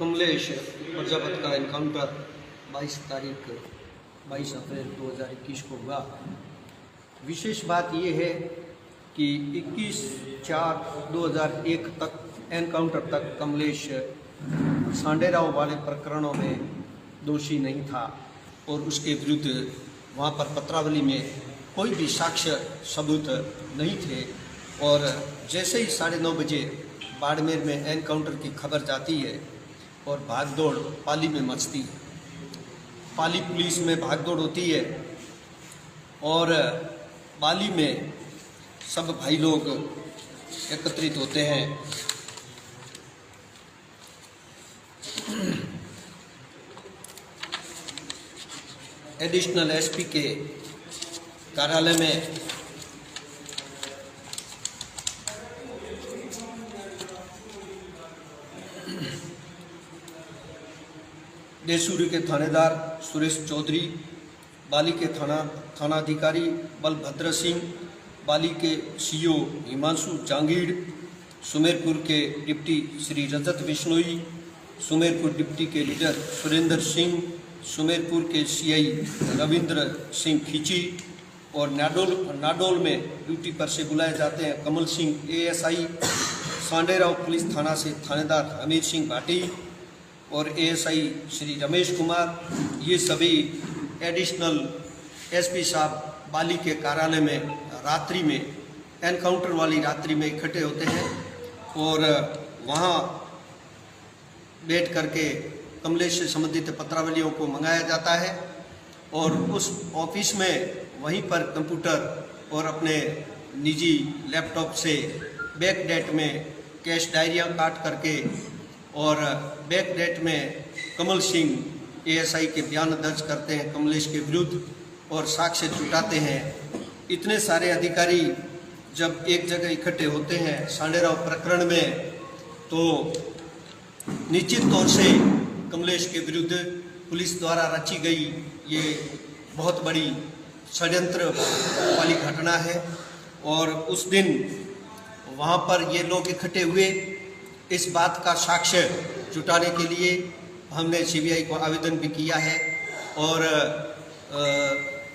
कमलेश प्रजापति का एनकाउंटर 22 अप्रैल 2021 को हुआ। विशेष बात ये है कि 21/4/2001 तक एनकाउंटर तक कमलेश सांडेराव वाले प्रकरणों में दोषी नहीं था और उसके विरुद्ध वहाँ पर पत्रावली में कोई भी साक्ष्य सबूत नहीं थे। और जैसे ही 9:30 बजे बाड़मेर में एनकाउंटर की खबर जाती है और भागदौड़ पाली में मचती है, पाली पुलिस में भागदौड़ होती है और पाली में सब भाई लोग एकत्रित होते हैं। एडिशनल एसपी के कार्यालय में देसूरी के थानेदार सुरेश चौधरी, बाली के थानाधिकारी बलभद्र सिंह, बाली के सीओ हिमांशु जांगीड़, सुमेरपुर के डिप्टी श्री रजत बिश्नोई, सुमेरपुर डिप्टी के लीडर सुरेंद्र सिंह, सुमेरपुर के सीआई रविंद्र सिंह खींची और नाडोल में ड्यूटी पर से बुलाए जाते हैं कमल सिंह एएसआई, सांडेराव पुलिस थाना से थानेदार हमीर सिंह भाटी और एएसआई श्री रमेश कुमार, ये सभी एडिशनल एसपी साहब बाली के कार्यालय में रात्रि में एनकाउंटर वाली रात्रि में इकट्ठे होते हैं और वहाँ बैठ करके कमलेश से संबंधित पत्रावलियों को मंगाया जाता है और उस ऑफिस में वहीं पर कंप्यूटर और अपने निजी लैपटॉप से बैक डेट में कैश डायरियाँ काट करके और बैक डेट में कमल सिंह एएसआई के बयान दर्ज करते हैं कमलेश के विरुद्ध और साक्ष्य जुटाते हैं। इतने सारे अधिकारी जब एक जगह इकट्ठे होते हैं सांडेराव प्रकरण में, तो निश्चित तौर से कमलेश के विरुद्ध पुलिस द्वारा रची गई ये बहुत बड़ी षड्यंत्र वाली घटना है। और उस दिन वहाँ पर ये लोग इकट्ठे हुए, इस बात का साक्ष्य जुटाने के लिए हमने सीबीआई को आवेदन भी किया है और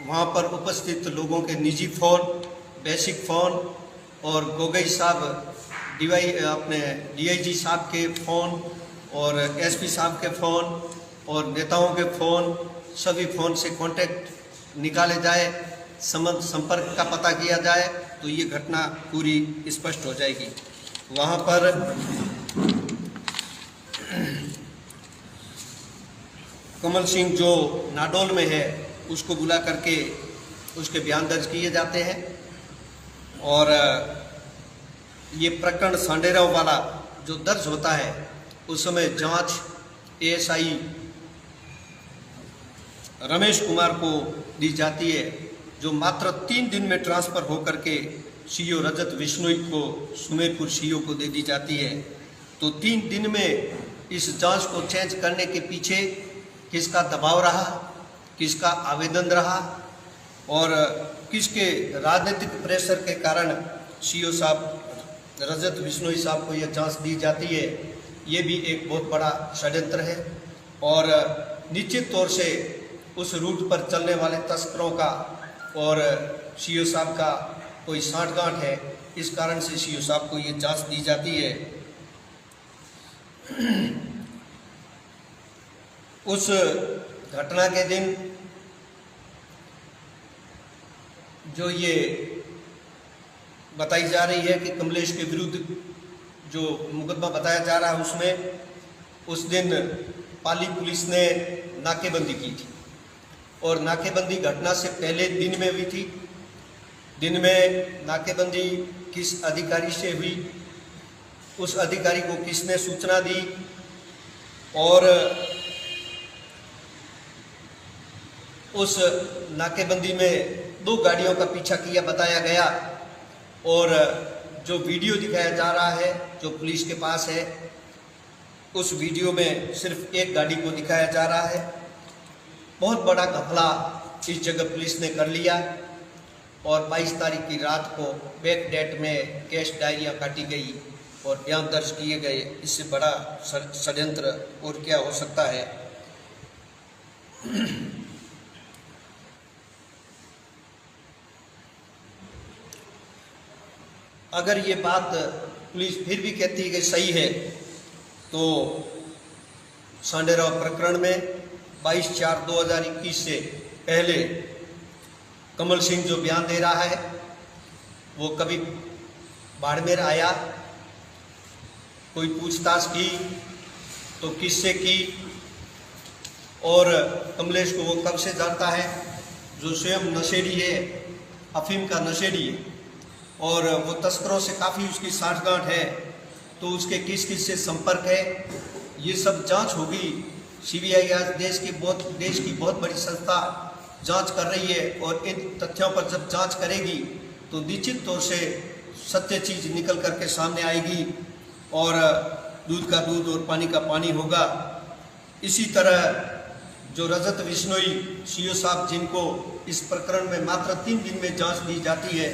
वहाँ पर उपस्थित लोगों के निजी फ़ोन, बेसिक फ़ोन और गोगई साहब अपने डीआईजी साहब के फ़ोन और एसपी साहब के फ़ोन और नेताओं के फ़ोन, सभी फ़ोन से कांटेक्ट निकाले जाए, संपर्क का पता किया जाए तो ये घटना पूरी स्पष्ट हो जाएगी। वहाँ पर कमल सिंह जो नाडोल में है उसको बुला करके उसके बयान दर्ज किए जाते हैं और ये प्रकरण सांडेराव वाला जो दर्ज होता है उस समय जांच एएसआई रमेश कुमार को दी जाती है, जो मात्र 3 दिन में ट्रांसफ़र होकर के सीओ रजत बिश्नोई को सुमेरपुर सीओ को दे दी जाती है। तो 3 दिन में इस जांच को चेंज करने के पीछे किसका दबाव रहा, किसका आवेदन रहा और किसके राजनीतिक प्रेशर के कारण सीओ साहब रजत बिश्नोई साहब को यह जांच दी जाती है, ये भी एक बहुत बड़ा षड्यंत्र है। और निश्चित तौर से उस रूट पर चलने वाले तस्करों का और सीओ साहब का कोई साठगांठ है, इस कारण से सीओ साहब को ये जांच दी जाती है। उस घटना के दिन जो ये बताई जा रही है कि कमलेश के विरुद्ध जो मुकदमा बताया जा रहा है उसमें उस दिन पाली पुलिस ने नाकेबंदी की थी और नाकेबंदी घटना से पहले दिन में हुई थी। दिन में नाकेबंदी किस अधिकारी से हुई, उस अधिकारी को किसने सूचना दी और उस नाकेबंदी में 2 गाड़ियों का पीछा किया बताया गया और जो वीडियो दिखाया जा रहा है जो पुलिस के पास है उस वीडियो में सिर्फ एक गाड़ी को दिखाया जा रहा है। बहुत बड़ा घपला इस जगह पुलिस ने कर लिया और 22 तारीख की रात को बैक डेट में कैश डायरियाँ काटी गई और बयान दर्ज किए गए। इससे बड़ा षड्यंत्र और क्या हो सकता है। अगर ये बात पुलिस फिर भी कहती है कि सही है, तो सांडेराव प्रकरण में 22/4/2021 से पहले कमल सिंह जो बयान दे रहा है, वो कभी बाड़मेर आया, कोई पूछताछ की तो किससे की, और कमलेश को वो कब से जानता है, जो स्वयं नशेड़ी है, अफीम का नशेड़ी है, और वो तस्करों से काफ़ी उसकी साठगांठ है, तो उसके किस किस से संपर्क है, ये सब जांच होगी। सीबीआई आज देश की बहुत बड़ी संस्था जांच कर रही है, और इन तथ्यों पर जब जांच करेगी तो निश्चित तौर से सत्य चीज निकल करके सामने आएगी, और दूध का दूध और पानी का पानी होगा। इसी तरह जो रजत बिश्नोई सीओ साहब, जिनको इस प्रकरण में मात्र 3 दिन में जांच दी जाती है,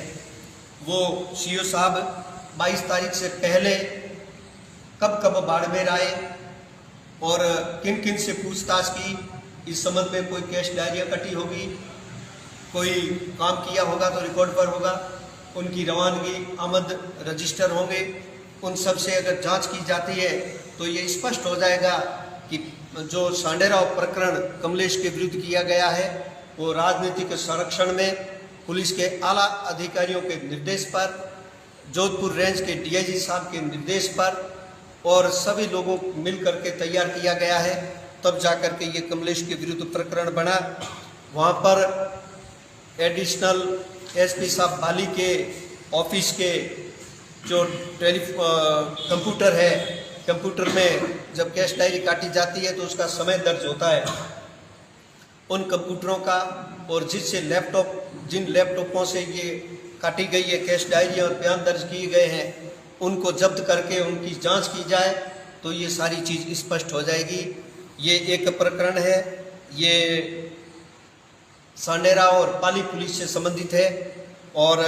वो सीओ साहब 22 तारीख से पहले कब बाड़मेर आए और किन किन से पूछताछ की, इस संबंध में कोई कैश डायरिया कटी होगी, कोई काम किया होगा तो रिकॉर्ड पर होगा, उनकी रवानगी आमद रजिस्टर होंगे। उन सब से अगर जांच की जाती है तो ये स्पष्ट हो जाएगा कि जो सांडेराव प्रकरण कमलेश के विरुद्ध किया गया है, वो राजनीतिक संरक्षण में पुलिस के आला अधिकारियों के निर्देश पर, जोधपुर रेंज के डीआईजी साहब के निर्देश पर और सभी लोगों मिल करके तैयार किया गया है। तब जाकर के ये कमलेश के विरुद्ध प्रकरण बना। वहाँ पर एडिशनल एसपी साहब बाली के ऑफिस के जो कंप्यूटर है, कंप्यूटर में जब कैश डायरी काटी जाती है तो उसका समय दर्ज होता है। उन कंप्यूटरों का और जिन लैपटॉपों से ये काटी गई है कैश डायरी और बयान दर्ज किए गए हैं, उनको जब्त करके उनकी जांच की जाए तो ये सारी चीज़ स्पष्ट हो जाएगी। ये एक प्रकरण है, ये सांडेराव और पाली पुलिस से संबंधित है, और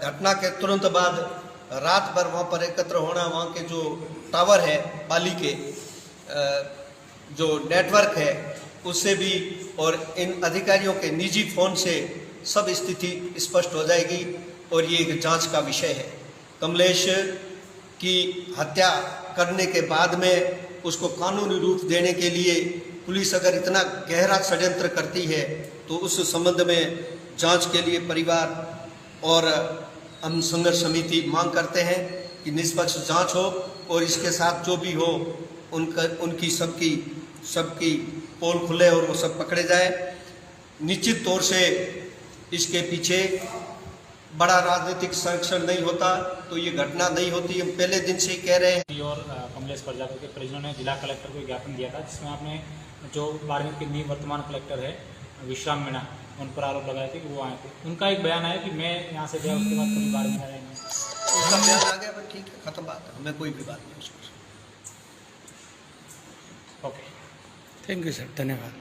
घटना के तुरंत बाद रात भर वहाँ पर एकत्र होना, वहाँ के जो टावर है पाली के, जो नेटवर्क है उससे भी, और इन अधिकारियों के निजी फ़ोन से सब स्थिति स्पष्ट हो जाएगी, और ये एक जांच का विषय है। कमलेश की हत्या करने के बाद में उसको कानूनी रूप देने के लिए पुलिस अगर इतना गहरा षड्यंत्र करती है तो उस संबंध में जांच के लिए परिवार और हम संघर्ष समिति मांग करते हैं कि निष्पक्ष जांच हो, और इसके साथ जो भी हो उनकी सबकी पोल खुले और वो सब पकड़े जाए। निश्चित तौर से इसके पीछे बड़ा राजनीतिक संरक्षण नहीं होता तो ये घटना नहीं होती। हम पहले दिन से ही कह रहे हैं। और कमलेश प्रजापति के परिजनों ने जिला कलेक्टर को ज्ञापन दिया था, जिसमें आपने जो बाड़मेर के निवर्तमान कलेक्टर है विश्राम मीणा, उन पर आरोप लगाए थे कि वो आए थे। उनका एक बयान आया कि मैं यहाँ से गया, उसके बाद कभी बाड़मेर आया नहीं। उसका बयान आ गया, ठीक है, खत्म बात है, हमें कोई भी बात नहीं उसको। ओके, थैंक यू सर, धन्यवाद।